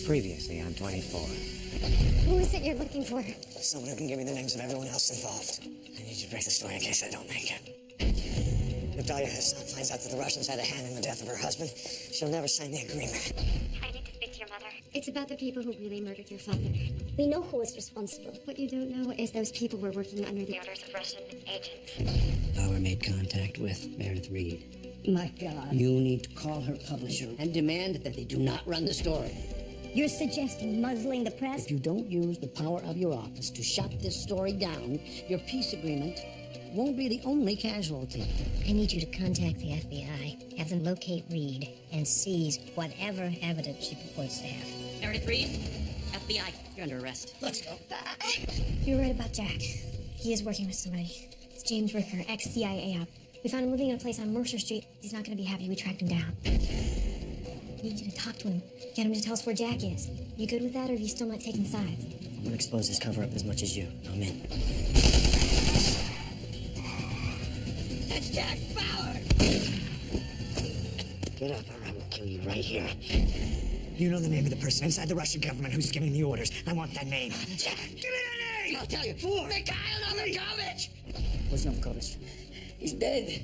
Previously on 24. Who is it you're looking for? Someone who can give me the names of everyone else involved. I need you to break the story in case I don't make it. If Dahlia Hassan finds out that the Russians had a hand in the death of her husband, she'll never sign the agreement. I need to speak to your mother. It's about the people who really murdered your father. We know who is responsible. What you don't know is those people were working under the orders of Russian agents. Bauer made contact with Meredith Reed. My God. You need to call her publisher and demand that they do not run the story. You're suggesting muzzling the press? If you don't use the power of your office to shut this story down, your peace agreement won't be the only casualty. I need you to contact the FBI, have them locate Reed, and seize whatever evidence she purports to have. Meredith Reed, FBI, you're under arrest. Let's go. You're right about Jack. He is working with somebody. It's James Ricker, ex-CIA op. We found him living in a place on Mercer Street. He's not going to be happy we tracked him down. I need you to talk to him. Get him to tell us where Jack is. You good with that, or are you still not taking sides? I'm gonna expose this cover-up as much as you. I'm in. That's Jack Bauer! Get up or I will kill you right here. You know the name of the person inside the Russian government who's giving the orders. I want that name. Jack! Give me that name! I'll tell you. Mikhail Novakovich! What's Novakovich? He's dead.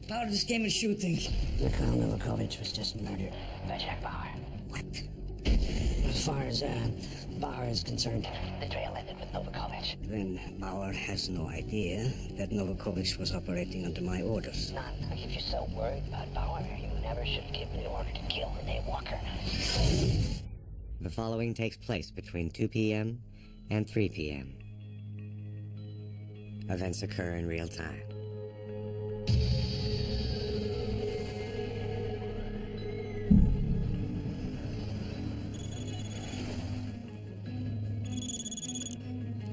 Bauer just came and shooting. Mikhail Novakovich was just murdered by Jack Bauer. What? As far as Bauer is concerned, the trail ended with Novakovich. Then Bauer has no idea that Novakovich was operating under my orders. None. If you're so worried about Bauer, you never should have given the order to kill Renee Walker. The following takes place between 2 p.m. and 3 p.m. Events occur in real time.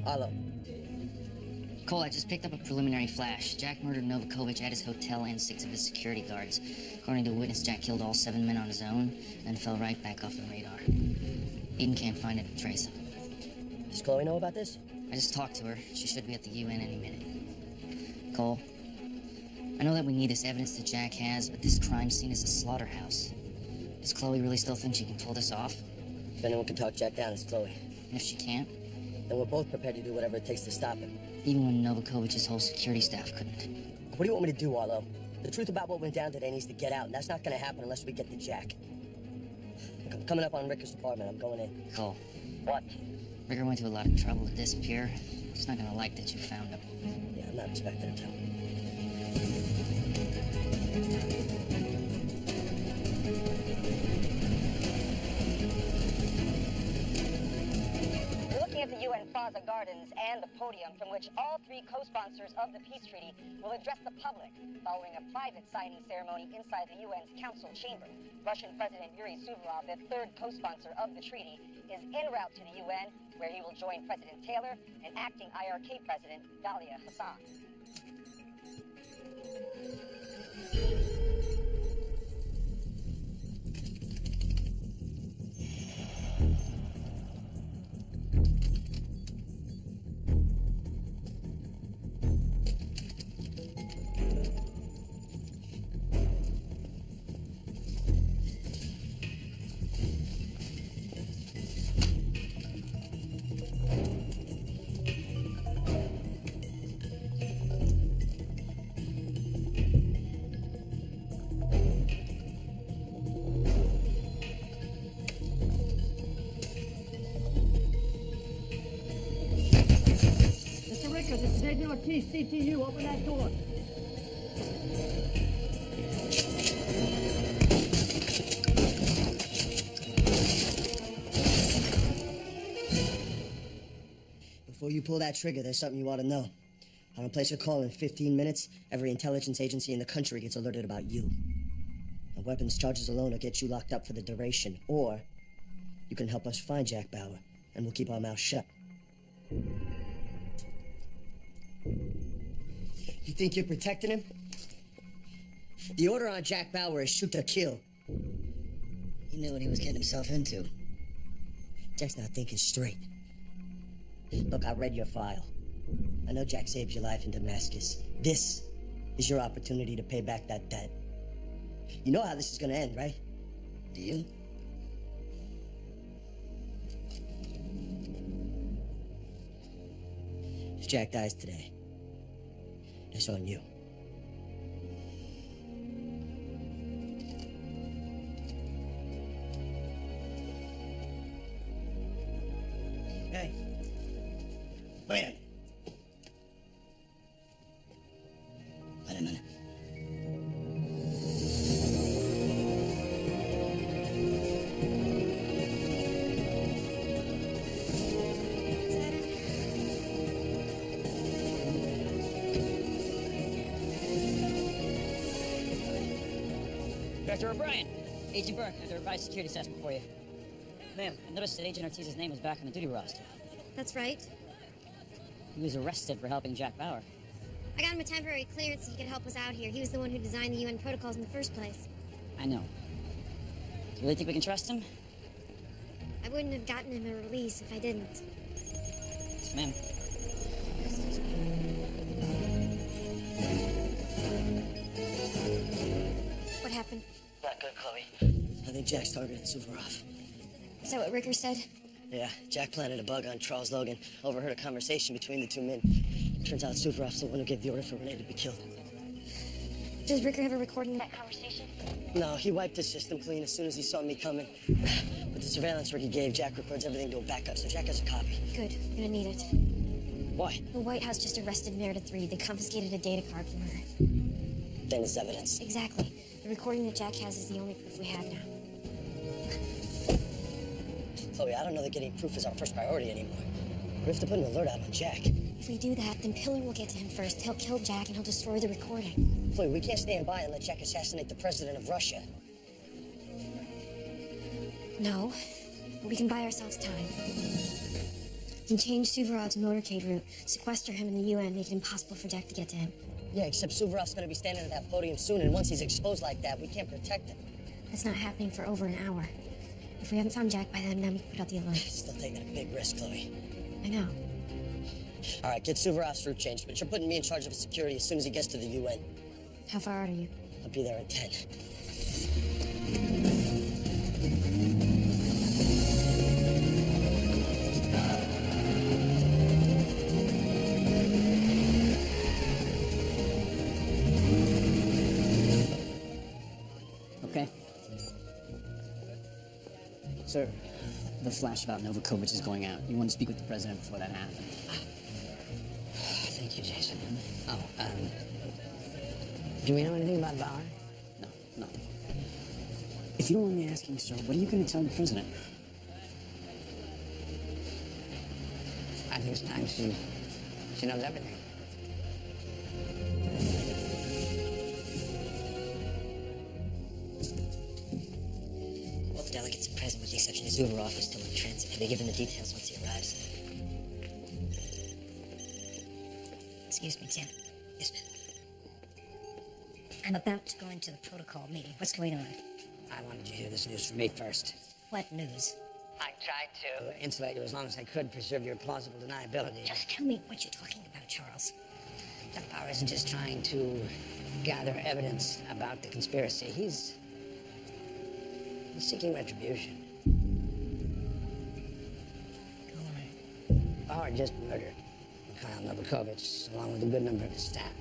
Hello. Cole, I just picked up a preliminary flash. Jack murdered Novakovich at his hotel and 6 of his security guards. According to a witness, Jack killed all 7 men on his own, then fell right back off the radar. Eden can't find a trace of him. Does Chloe know about this? I just talked to her. She should be at the UN any minute. Cole, I know that we need this evidence that Jack has, but this crime scene is a slaughterhouse. Does Chloe really still think she can pull this off? If anyone can talk Jack down, it's Chloe. And if she can't? Then we're both prepared to do whatever it takes to stop him. Even when Novakovich's whole security staff couldn't. What do you want me to do, Arlo? The truth about what went down today needs to get out, and that's not gonna happen unless we get to Jack. Look, I'm coming up on Ricker's apartment. I'm going in. Cole. What? Ricker went to a lot of trouble to disappear. He's not gonna like that you found him. Yeah, I'm not expecting him to. At the UN Plaza Gardens and the podium from which all 3 co-sponsors of the peace treaty will address the public following a private signing ceremony inside the UN's council chamber. Russian President Yuri Suvorov, the 3rd co-sponsor of the treaty, is en route to the UN, where he will join President Taylor and acting IRK President Dahlia Hassan. This is Agent Ortiz, CTU. Open that door. Before you pull that trigger, there's something you ought to know. On a place a call in 15 minutes, every intelligence agency in the country gets alerted about you. The weapons charges alone will get you locked up for the duration, or you can help us find Jack Bauer, and we'll keep our mouths shut. You think you're protecting him? The order on Jack Bauer is shoot to kill. He knew what he was getting himself into. Jack's not thinking straight. Look, I read your file. I know Jack saved your life in Damascus. This is your opportunity to pay back that debt. You know how this is gonna end, right? Do you? If Jack dies today, that's on you. Hey. Wait a minute. Wait a minute. Director O'Brien, Agent Burke, I have the revised security assessment for you. Ma'am, I noticed that Agent Ortiz's name was back on the duty roster. That's right. He was arrested for helping Jack Bauer. I got him a temporary clearance so he could help us out here. He was the one who designed the UN protocols in the first place. I know. Do you really think we can trust him? I wouldn't have gotten him a release if I didn't. Yes, ma'am. What happened? Not good, Chloe. I think Jack's targeted Suvorov. Is that what Ricker said? Yeah, Jack planted a bug on Charles Logan, overheard a conversation between the two men. Turns out Suvorov's the one who gave the order for Renee to be killed. Does Ricker have a recording of that conversation? No, he wiped his system clean as soon as he saw me coming. But the surveillance Ricky gave, Jack records everything to a backup, so Jack has a copy. Good. I'm gonna need it. Why? The White House just arrested Meredith Reed. They confiscated a data card from her. Then it's evidence. Exactly. The recording that Jack has is the only proof we have now. Chloe, I don't know that getting proof is our first priority anymore. We have to put an alert out on Jack. If we do that, then Pillar will get to him first. He'll kill Jack and he'll destroy the recording. Chloe, we can't stand by and let Jack assassinate the president of Russia. No, but we can buy ourselves time. We can change Suvorov's motorcade route, sequester him in the UN, make it impossible for Jack to get to him. Yeah, except Suvorov's gonna be standing at that podium soon, and once he's exposed like that, we can't protect him. That's not happening for over an hour. If we haven't found Jack by then we can put out the alert. Still taking a big risk, Chloe. I know. All right, get Suvorov's route changed, but you're putting me in charge of his security as soon as he gets to the UN. How far out are you? I'll be there in 10. Okay. Sir, the flash about Novakovic is going out. You want to speak with the president before that happens. Thank you, Jason. Oh, do we know anything about Bauer? No, no. If you don't mind me asking, sir, what are you going to tell the president? I think it's time she knows everything. All the delegates and present, with the exception of Suvorov, are still in transit. He'll be given the details once he arrives. Excuse me, Tim. Yes, ma'am. I'm about to go into the protocol meeting. What's going on? I wanted you to hear this news from me first. What news? I tried to insulate you as long as I could, preserve your plausible deniability. Just tell me what you're talking about, Charles. Jack Bauer isn't just trying to gather evidence about the conspiracy. He's seeking retribution. Go on. Bauer just murdered Mikhail Novakovic, along with a good number of his staff.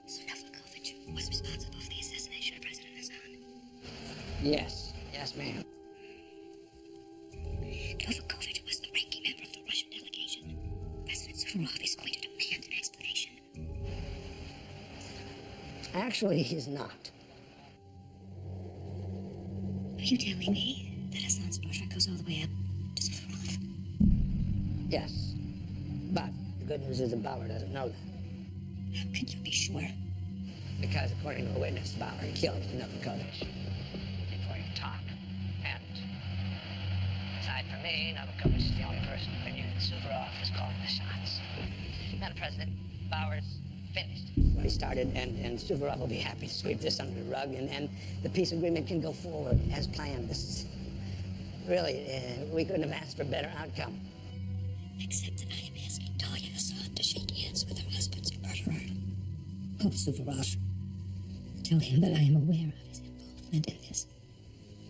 So Novakovic was responsible for the assassination of President Hassan? Yes, yes, ma'am. Novakovic was the ranking member of the Russian delegation. President Suvorov is going to demand an explanation. Actually, he's not. Are you telling me that Hassan's portrait goes all the way up to Suvorov? Yes. But the good news is that Bauer doesn't know that. How can you be sure? Because according to a witness, Bauer killed Novakovic before he talked. And aside from me, Novakovic is the only person who knew that Suvorov was calling the shots. Madam President, Bauer's finished what he started, and Suvorov will be happy to sweep this under the rug, and the peace agreement can go forward as planned. This is really, we couldn't have asked for a better outcome. Except that I am asking Dalia Hassan to shake hands with her husband's murderer, Pope Suvorov. Tell him that I am aware of his involvement in this.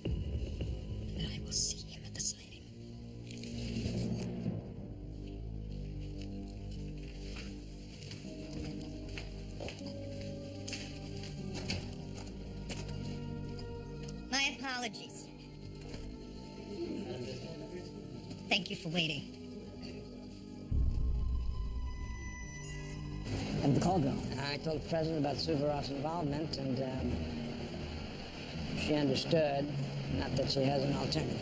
And that I will see him at the signing. apologies. Thank you for waiting. How did the call go? I told the president about Suvorov's involvement, and she understood. Not that she has an alternative.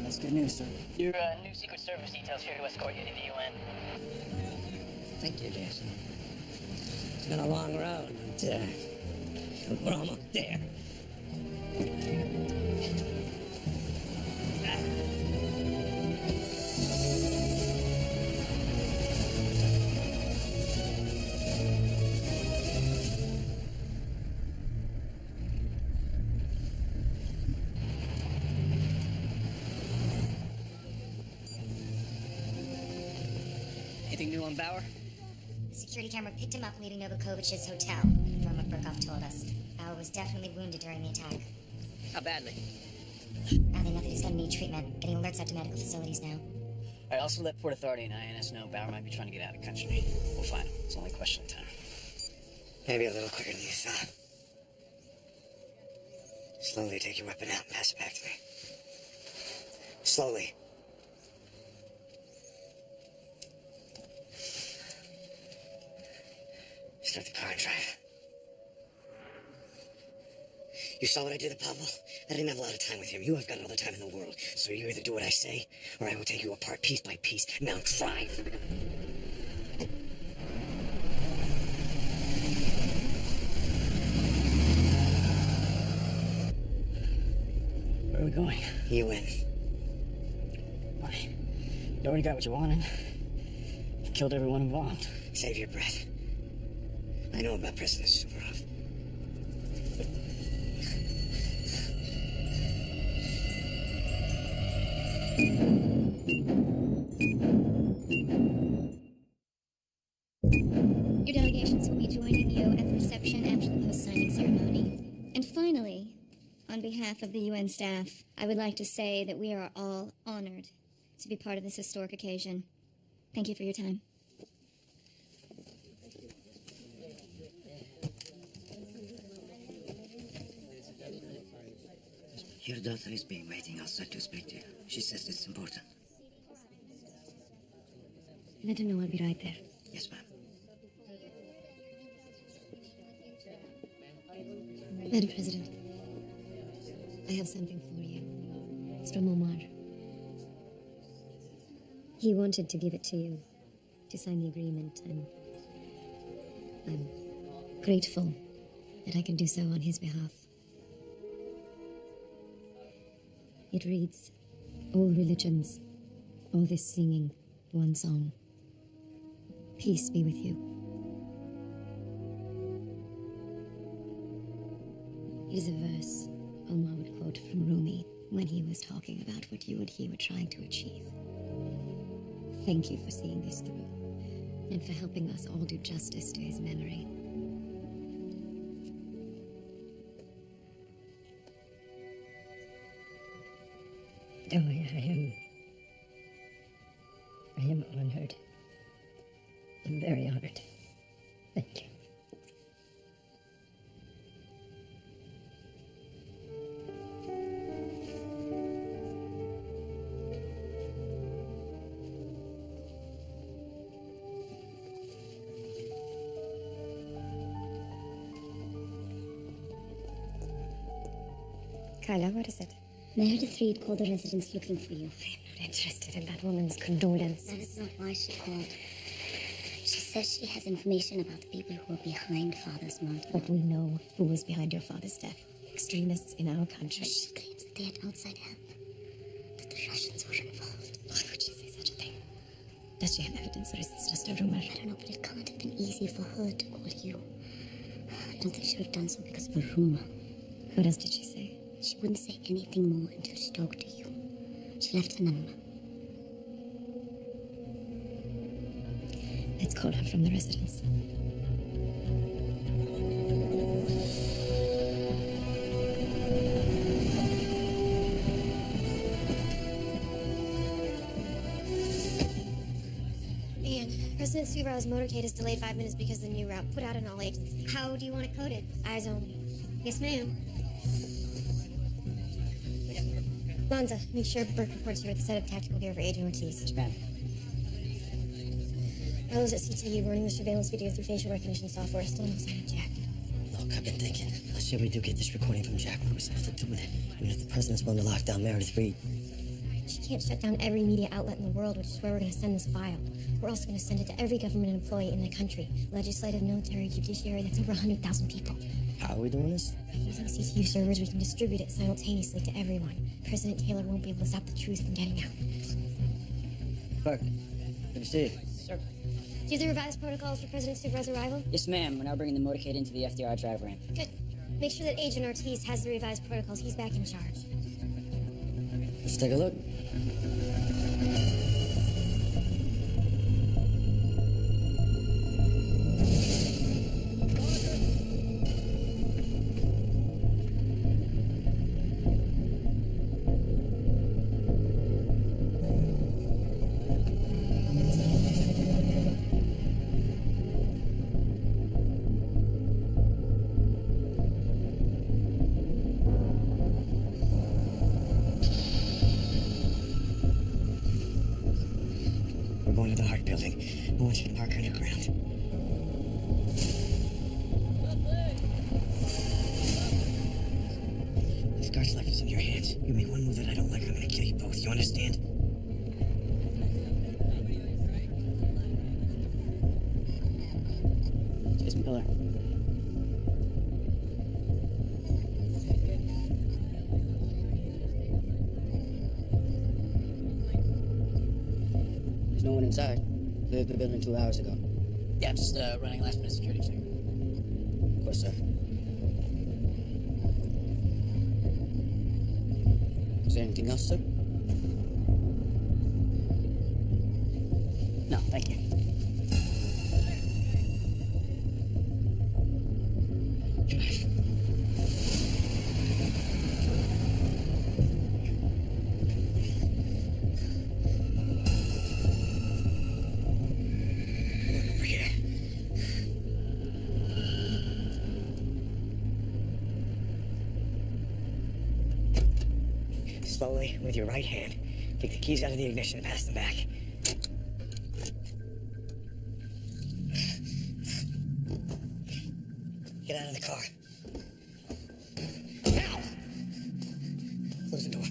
That's good news, sir. Your new Secret Service details here to escort you to the UN. Thank you, Jason. It's been a long road, but we're almost there. Anything new on Bauer? The security camera picked him up leaving Novakovic's hotel, from what Burkhoff told us. Bauer was definitely wounded during the attack. How badly? Badly enough that he's gonna need treatment. Getting alerts out to medical facilities now. I also let Port Authority and INS know Bauer might be trying to get out of the country. We'll find him. It's only a question of time. Maybe a little quicker than you thought. Slowly take your weapon out and pass it back to me. Slowly. Start the car and drive. You saw what I did to Pablo? I didn't have a lot of time with him. You have got all the time in the world. So you either do what I say, or I will take you apart piece by piece. Now drive. Where are we going? You win. Why? You already got what you wanted. You killed everyone involved. Save your breath. I know about President Suvorov. Your delegations will be joining you at the reception after the post-signing ceremony. And finally, on behalf of the UN staff, I would like to say that we are all honored to be part of this historic occasion. Thank you for your time. Your daughter is being waiting outside to speak to you. She says it's important. Let her know I'll be right there. Yes, ma'am. Madam President, I have something for you. It's from Omar. He wanted to give it to you, to sign the agreement, and I'm grateful that I can do so on his behalf. It reads, all religions, all this singing, one song. Peace be with you. It is a verse Omar would quote from Rumi when he was talking about what you and he were trying to achieve. Thank you for seeing this through, and for helping us all do justice to his memory. Oh, I am honored. I'm very honored. Thank you. Kyla, what is it? Meredith Reed called the residence looking for you. I am not interested in that woman's condolence. That is not why she called. She says she has information about the people who are behind Father's murder. But we know who was behind your father's death. Extremists in our country. She claims that they had outside help. That the Russians were involved. Why would she say such a thing? Does she have evidence, or is this just a rumor? I don't know, but it can't have been easy for her to call you. I don't think she would have done so because of a rumor. What else did she say? She wouldn't say anything more until she talked to you. She left a number. Let's call her from the residence. Ian, President Suvarov's motorcade is delayed 5 minutes because of the new route. Put out an all agency. How do you want it coded? Eyes only. Yes, ma'am. Lanza, make sure Burke reports here with a set of tactical gear for Agent Ortiz. Yes, ma'am. Carlos at CTU running the surveillance video through facial recognition software. Still no sign of Jack. Look, I've been thinking. Let's say we do get this recording from Jack. What are we supposed to do with it? I mean, if the president's willing to lock down Meredith Reed. She can't shut down every media outlet in the world, which is where we're going to send this file. We're also going to send it to every government employee in the country. Legislative, military, judiciary, that's over 100,000 people. How are we doing this? By using CTU servers, we can distribute it simultaneously to everyone. President Taylor won't be able to stop the truth from getting out. Burke, good to see you. Sir. Do you have the revised protocols for President Subaru's arrival? Yes, ma'am. We're now bringing the motorcade into the FDR drive ramp. Good. Make sure that Agent Ortiz has the revised protocols. He's back in charge. Let's take a look. We're going to the Hart building. I want you to park underground. This guard's life is in your hands. You make one move that I don't like, I'm gonna kill you both. You understand? Jason Miller. There's no one inside. They left the building 2 hours ago. Yeah, I'm just running last minute security check. Of course, sir. Is there anything else, sir? No, thank you. Over here. Slowly, with your right hand, take the keys out of the ignition and pass them back. Get out of the car. Now! Close the door.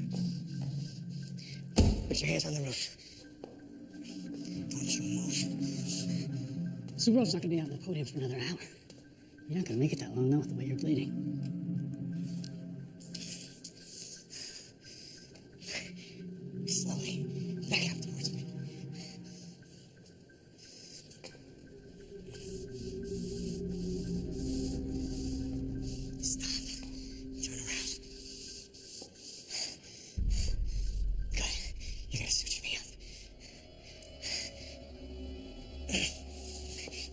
Put your hands on the roof. Don't you move. Subaru's not gonna be out on the podium for another hour. You're not gonna make it that long now with the way you're bleeding. Slowly. Back up towards me. Stop. Turn around. Good. You gotta suture me up.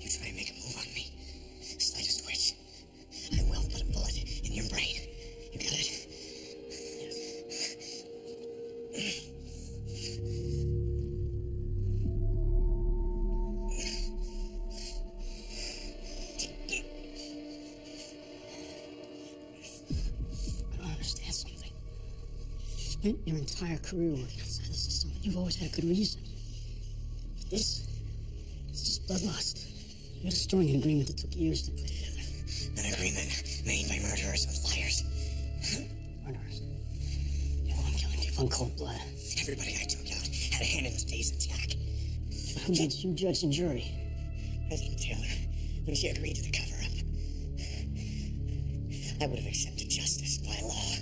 You try and make a move on me. Slightest twitch. I will put a bullet in your brain. You got it? I don't understand something. You spent your entire career working outside the system, and you've always had good reason. But this, it's just bloodlust. You're destroying an agreement that took years to put together. An agreement made by murderers and liars. Murderers. You want killing people in cold blood. Everybody I took out had a hand in today's attack. Who made you judge and jury? President Taylor, when she agreed to the cover-up, I would have accepted justice by law.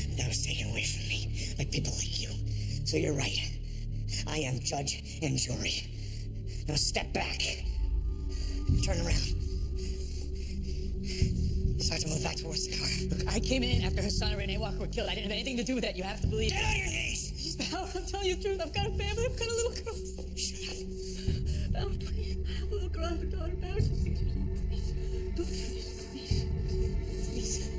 But that was taken away from me by people like you. So you're right. I am judge and jury. Now step back. Turn around. Start to move back towards the car. Look, I came in after Hassan and Renee Walker were killed. I didn't have anything to do with that. You have to believe. Get on your knees! Please, Val, I'm telling you the truth. I've got a family. I've got a little girl. Shut up. Val, please. I have a little girl. I have a daughter. Val, she's 6 years old. Please. Don't do this. Please. Please.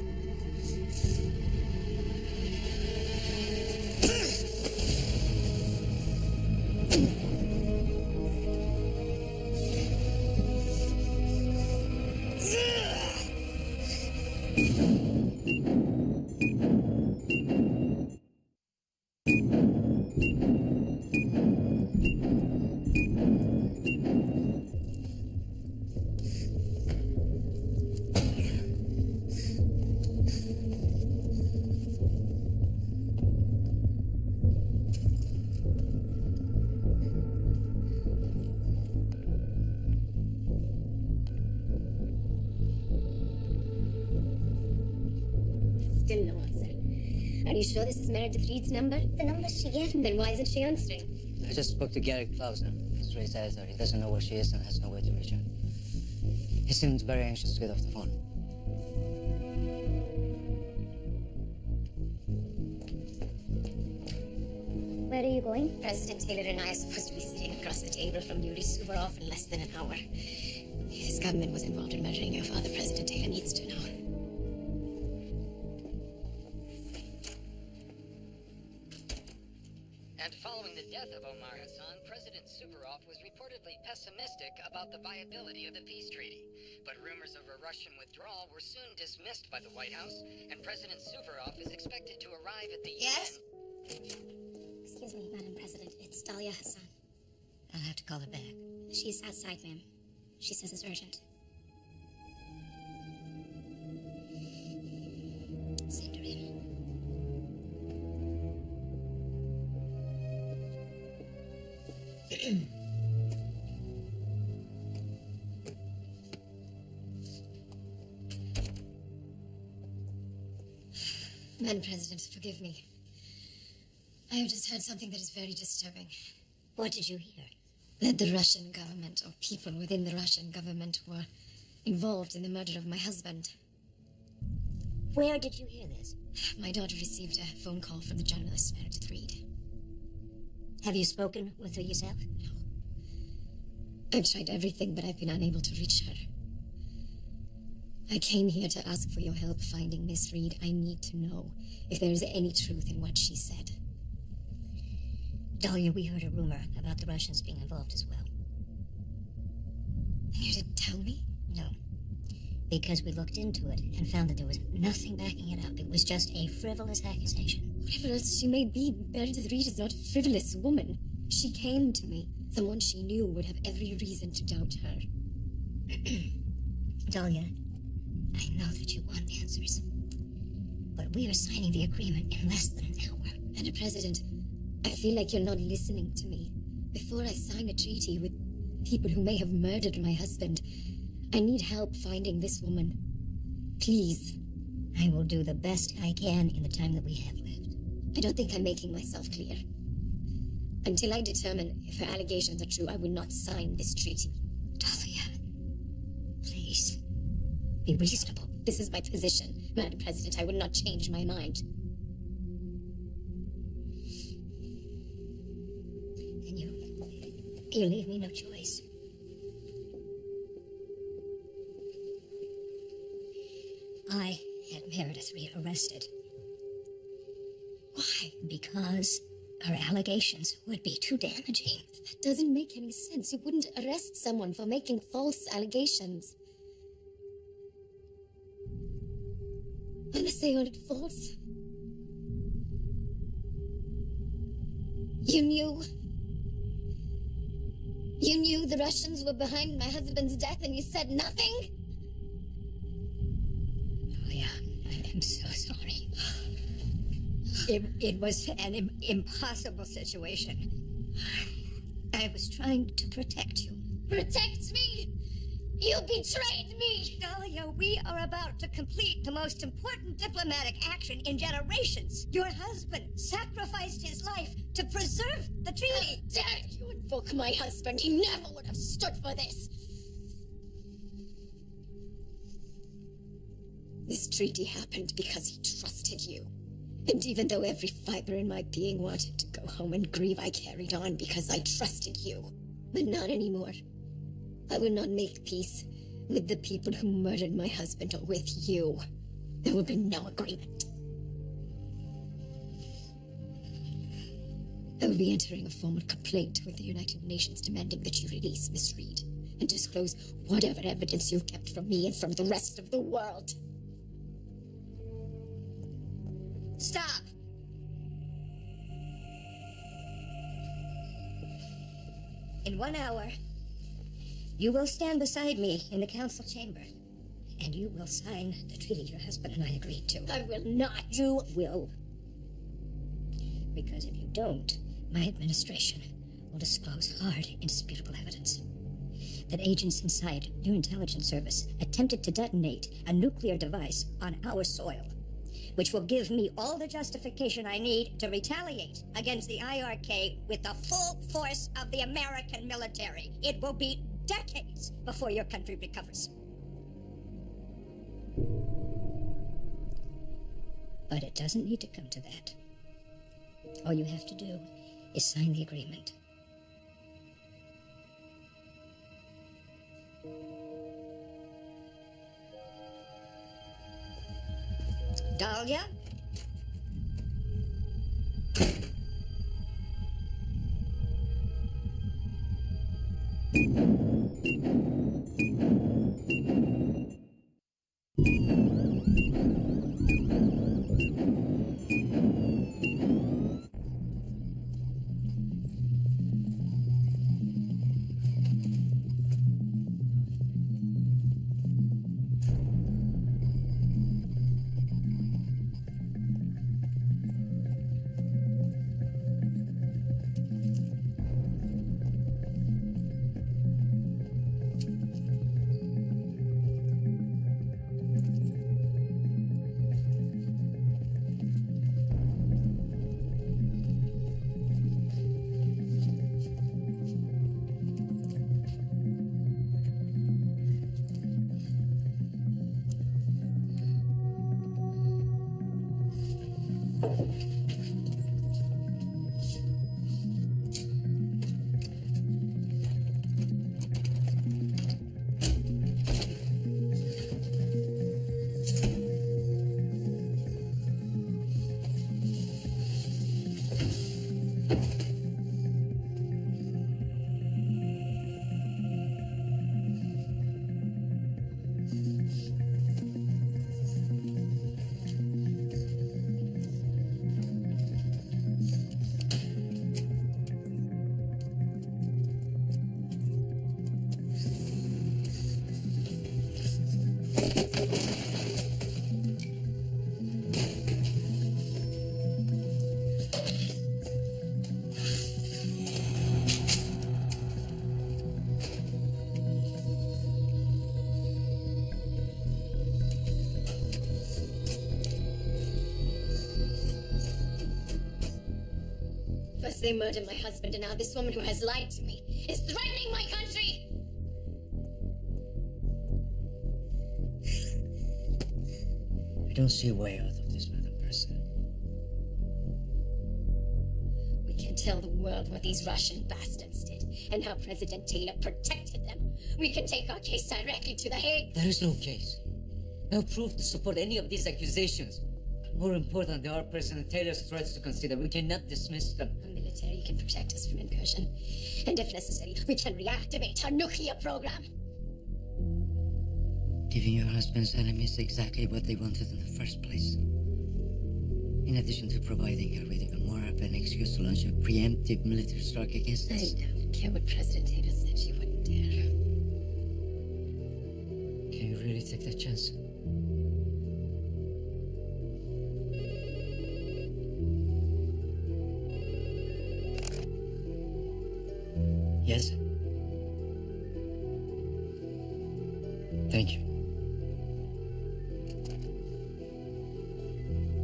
Still no answer. Are you sure this is Meredith Reed's number? The number she gave me. Then why isn't she answering? I just spoke to Gary Clausen. His Ray says that he doesn't know where she is and has no way to reach her. He seems very anxious to get off the phone. Where are you going? President Taylor and I are supposed to be sitting across the table from Yuri Suvorov in less than an hour. If his government was involved in murdering your father, President Taylor needs to know. And following the death of Omar Hassan, President Suvorov was reportedly pessimistic about the viability of the peace treaty. But rumors of a Russian withdrawal were soon dismissed by the White House, and President Suvorov is expected to arrive at the Yes? UN. Excuse me, Madam President. It's Dahlia Hassan. I'll have to call her back. She's outside, ma'am. She says it's urgent. Send her in. Madam President, forgive me. I have just heard something that is very disturbing. What did you hear? That the Russian government, or people within the Russian government, were involved in the murder of my husband. Where did you hear this? My daughter received a phone call from the journalist Meredith Reed. Have you spoken with her yourself? No. I've tried everything, but I've been unable to reach her. I came here to ask for your help finding Miss Reed. I need to know if there is any truth in what she said. Dahlia, we heard a rumor about the Russians being involved as well. And you didn't tell me? No. Because we looked into it and found that there was nothing backing it up. It was just a frivolous accusation. Whatever else she may be, Meredith Reed is not a frivolous woman. She came to me. Someone she knew would have every reason to doubt her. Dahlia, I know that you want answers. But we are signing the agreement in less than an hour. Madam President, I feel like you're not listening to me. Before I sign a treaty with people who may have murdered my husband, I need help finding this woman. Please. I will do the best I can in the time that we have left. I don't think I'm making myself clear. Until I determine if her allegations are true, I will not sign this treaty. Dahlia, please, be reasonable. This is my position, Madam President. I will not change my mind. Then you leave me no choice. I had Meredith Reed arrested. Why? Because her allegations would be too damaging. That doesn't make any sense. You wouldn't arrest someone for making false allegations. Unless they aren't false. You knew the Russians were behind my husband's death and you said nothing? Oh, yeah. I'm so sorry. It was an impossible situation. I was trying to protect you. Protect me? You betrayed me! Dahlia, we are about to complete the most important diplomatic action in generations. Your husband sacrificed his life to preserve the treaty. How dare you invoke my husband? He never would have stood for this. This treaty happened because he trusted you. And even though every fiber in my being wanted to go home and grieve, I carried on because I trusted you. But not anymore. I will not make peace with the people who murdered my husband or with you. There will be no agreement. I will be entering a formal complaint with the United Nations demanding that you release Miss Reed and disclose whatever evidence you've kept from me and from the rest of the world. Stop! In 1 hour, you will stand beside me in the council chamber, and you will sign the treaty your husband and I agreed to. I will not. You will. Because if you don't, my administration will disclose hard, indisputable evidence that agents inside your intelligence service attempted to detonate a nuclear device on our soil which will give me all the justification I need to retaliate against the IRK with the full force of the American military. It will be decades before your country recovers. But it doesn't need to come to that. All you have to do is sign the agreement. Dahlia? First they murdered my husband, and now this woman who has lied to me is threatening my country! I don't see a way out of this, Madam President. We can tell the world what these Russian bastards did, and how President Taylor protected them. We can take our case directly to The Hague. There is no case. No proof to support any of these accusations. More important, there are President Taylor's threats to consider. We cannot dismiss them. The military can protect us from incursion. And if necessary, we can reactivate our nuclear program. Giving your husband's enemies exactly what they wanted in the first place. In addition to providing her with even more of an excuse to launch a preemptive military strike against us. I don't care what President Taylor said, she wouldn't dare. Can you really take that chance? Yes? Thank you.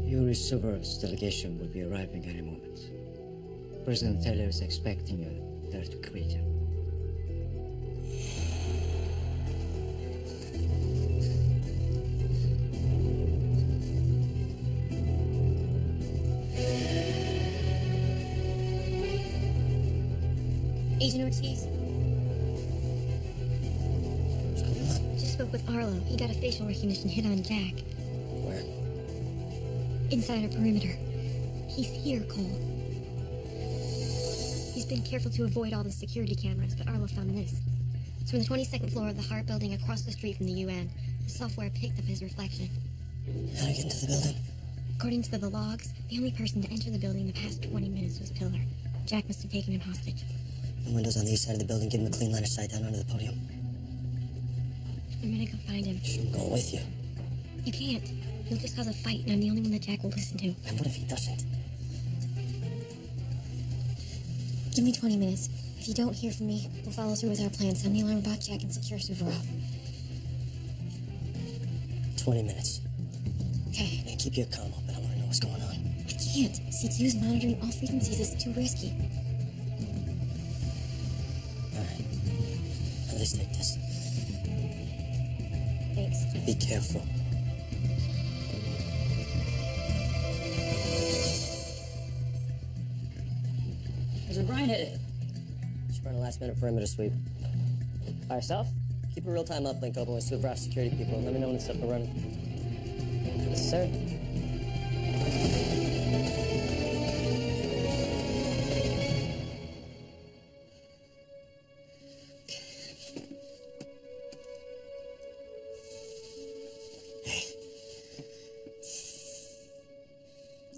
Yuri Suvorov's delegation will be arriving any moment. President Taylor is expecting you there to greet him. Agent Ortiz. What's going on? Just spoke with Arlo. He got a facial recognition hit on Jack. Where? Inside our perimeter. He's here, Cole. He's been careful to avoid all the security cameras, but Arlo found this. It's from the 22nd floor of the Hart building across the street from the UN. The software picked up his reflection. How to get into the building? According to the logs, the only person to enter the building in the past 20 minutes was Pillar. Jack must have taken him hostage. The windows on the east side of the building. Give him a clean line of sight down onto the podium. I'm gonna go find him. She'll go with you. You can't. He'll just cause a fight, and I'm the only one that Jack will listen to. And what if he doesn't? Give me 20 minutes. If you don't hear from me, we'll follow through with our plan. Sound the alarm about Jack and secure Suvorov. 20 minutes. Okay. Yeah, keep your comm open. I want to know what's going on. I can't. CTU's monitoring all frequencies. It's too risky. All right. Now, let's take this. Thanks. Be careful. Where's O'Brien headed? Just run a last-minute perimeter sweep. By yourself? Keep a real-time uplink open with Superoff security people, and let me know when it's up and running. Yes, sir.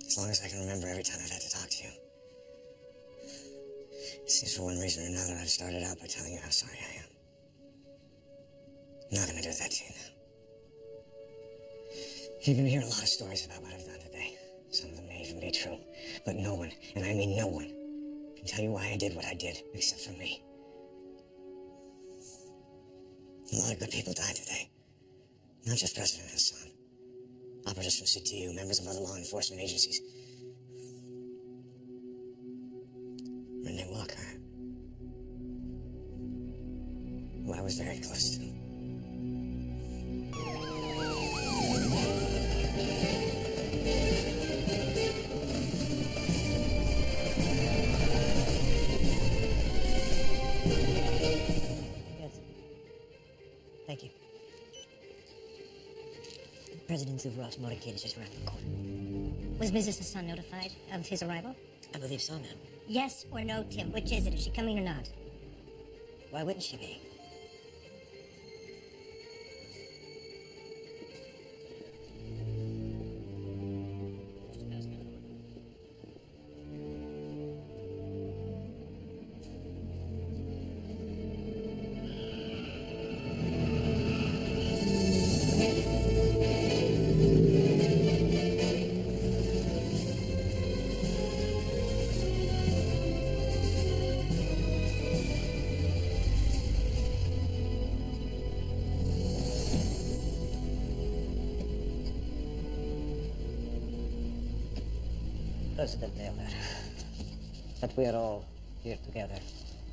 As long as I can remember every time I've had to talk to you. It seems for one reason or another I've started out by telling you how sorry I am. I'm not gonna do that to you now. You're gonna hear a lot of stories about what I've done today. Some of them may even be true. But no one, and I mean no one, can tell you why I did what I did, except for me. A lot of good people died today. Not just President Hassan. Operatives from CTU, members of other law enforcement agencies. Renee Walker, who I was very close to. Yes. Thank you. President Suvorov's motorcade is just around the corner. Was Mrs. Hassan notified of his arrival? I believe so, ma'am. Yes or no, Tim? Which is it? Is she coming or not? Why wouldn't she be? President Taylor, that we are all here together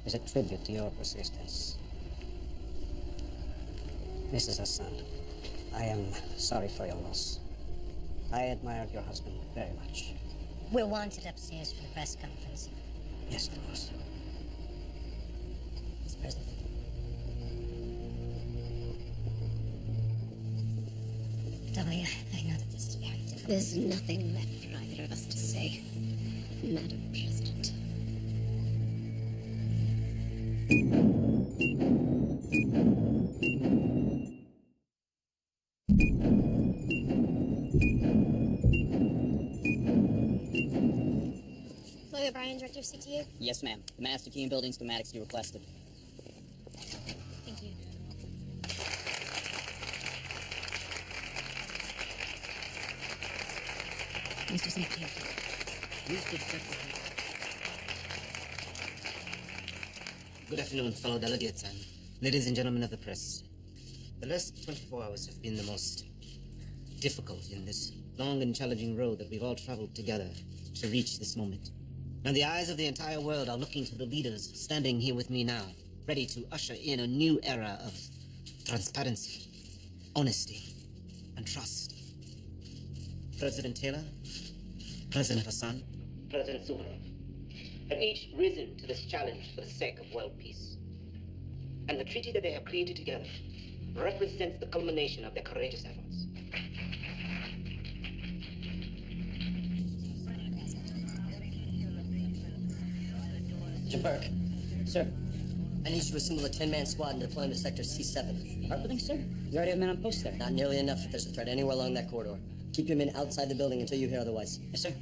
is a tribute to your persistence. Mrs. Hassan, I am sorry for your loss. I admired your husband very much. We're wanted upstairs for the press conference. Yes, of course. Mr. President. Dahlia, I know that this is very difficult. There's nothing left for either of us to say, Madam President. Chloe O'Brien, Director of CTU. Yes, ma'am. The master key and building schematics you requested. Thank you. Mr. Secretary. Mr. Secretary. Good afternoon, fellow delegates and ladies and gentlemen of the press. The last 24 hours have been the most difficult in this long and challenging road that we've all traveled together to reach this moment. Now the eyes of the entire world are looking to the leaders standing here with me now, ready to usher in a new era of transparency, honesty, and trust. President Taylor, President Hassan, President Suvorov have each risen to this challenge for the sake of world peace. And the treaty that they have created together represents the culmination of their courageous efforts. Jim Burke, Sir, I need you to assemble a 10-man squad and deploy them to Sector C7. carpeting, sir? You already have men on post there. Not nearly enough if there's a threat anywhere along that corridor. Keep your men outside the building until you hear otherwise. Yes, sir.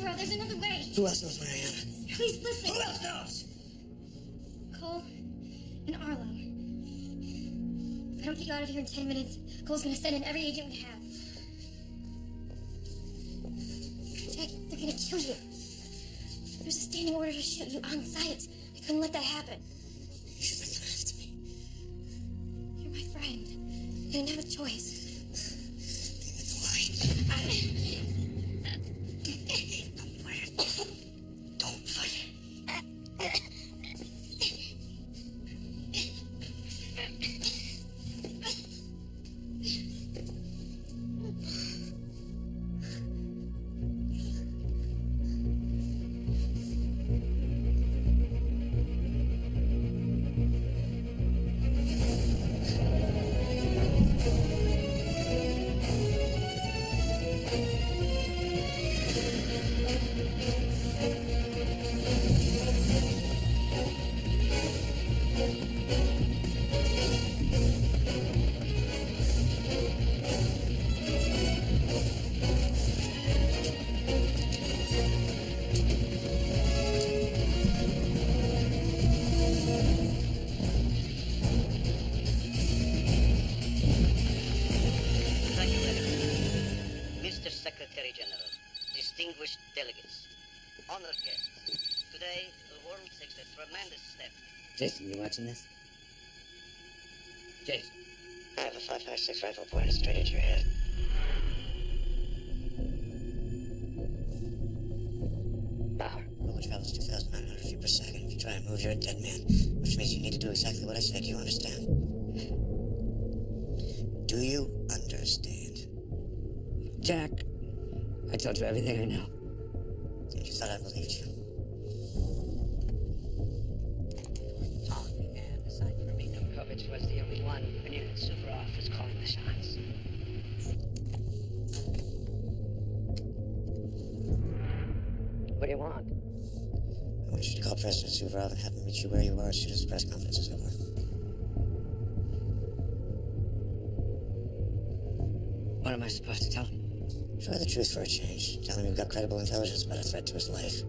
Suvorov, there's another way. Who else knows where I am? Please listen. Who else knows? Cole and Arlo. If I don't get you out of here in 10 minutes, Cole's gonna send in every agent we have. Jack, they're gonna kill you. There's a standing order to shoot you on sight. I couldn't let that happen. You should have left me. You're my friend. I didn't have a choice. Don't fight. Mr. Secretary General, distinguished delegates, honored guests, today the world takes a tremendous step. Jason, you watching this? Jason. I have a 5.56 rifle pointed straight at your head. Bauer. Rover travels 2,900 feet per second. If you try and move, you're a dead man. Which means you need to do exactly what I said. Do you understand? Do you understand? Jack, I told you everything I know. You thought I believed you. And aside from me, Novakovich was the only one who knew that Suvorov was calling the shots. What do you want? I want you to call President Suvorov and have him meet you where you are as soon as the press conference is over. What am I supposed to tell him? Try the truth for a change. Tell him you've got credible intelligence about a threat to his life.